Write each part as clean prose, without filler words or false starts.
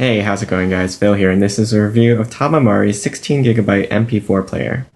Hey, how's it going guys? Phil here, and this is a review of TomAmeri's 16GB MP4 player.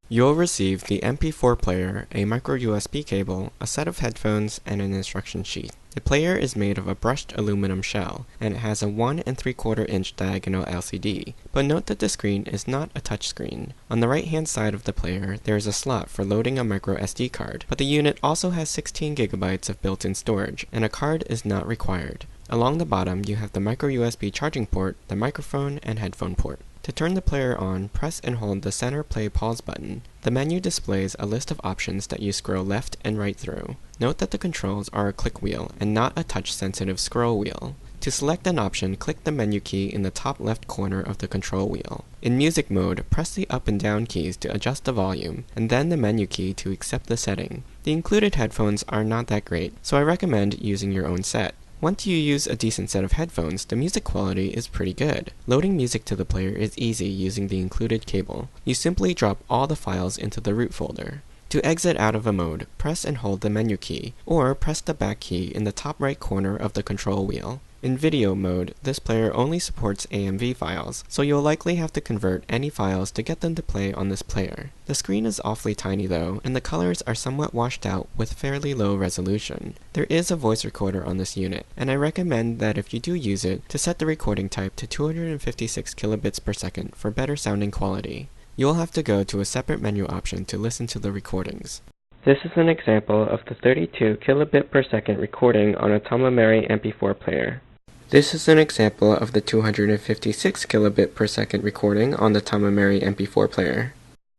You'll receive the MP4 player, a micro USB cable, a set of headphones, and an instruction sheet. The player is made of a brushed aluminum shell, and it has a 1 3/4 inch diagonal LCD. But note that the screen is not a touchscreen. On the right hand side of the player, there is a slot for loading a micro SD card, but the unit also has 16GB of built-in storage, and a card is not required. Along the bottom, you have the micro USB charging port, the microphone, and headphone port. To turn the player on, press and hold the center play pause button. The menu displays a list of options that you scroll left and right through. Note that the controls are a click wheel and not a touch-sensitive scroll wheel. To select an option, click the menu key in the top left corner of the control wheel. In music mode, press the up and down keys to adjust the volume, and then the menu key to accept the setting. The included headphones are not that great, so I recommend using your own set. Once you use a decent set of headphones, the music quality is pretty good. Loading music to the player is easy using the included cable. You simply drop all the files into the root folder. To exit out of a mode, press and hold the menu key, or press the back key in the top right corner of the control wheel. In video mode, this player only supports AMV files, so you'll likely have to convert any files to get them to play on this player. The screen is awfully tiny though, and the colors are somewhat washed out with fairly low resolution. There is a voice recorder on this unit, and I recommend that if you do use it, to set the recording type to 256 kilobits per second for better sounding quality. You'll have to go to a separate menu option to listen to the recordings. This is an example of the 32 kilobit per second recording on a TomAmeri MP4 player. This is an example of the 256 kilobit per second recording on the TomAmeri MP4 player.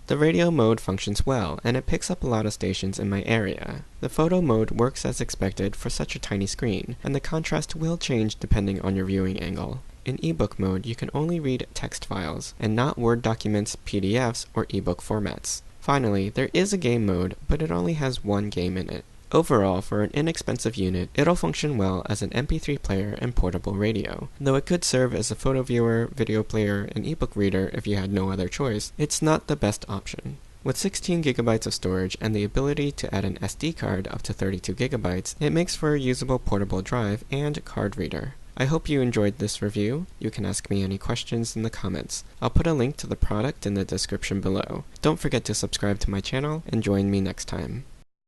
The radio mode functions well, and it picks up a lot of stations in my area. The photo mode works as expected for such a tiny screen, and the contrast will change depending on your viewing angle. In ebook mode, you can only read text files, and not Word documents, PDFs, or ebook formats. Finally, there is a game mode, but it only has one game in it. Overall, for an inexpensive unit, it'll function well as an MP3 player and portable radio. Though it could serve as a photo viewer, video player, and ebook reader if you had no other choice, it's not the best option. With 16GB of storage and the ability to add an SD card up to 32GB, it makes for a usable portable drive and card reader. I hope you enjoyed this review. You can ask me any questions in the comments. I'll put a link to the product in the description below. Don't forget to subscribe to my channel and join me next time.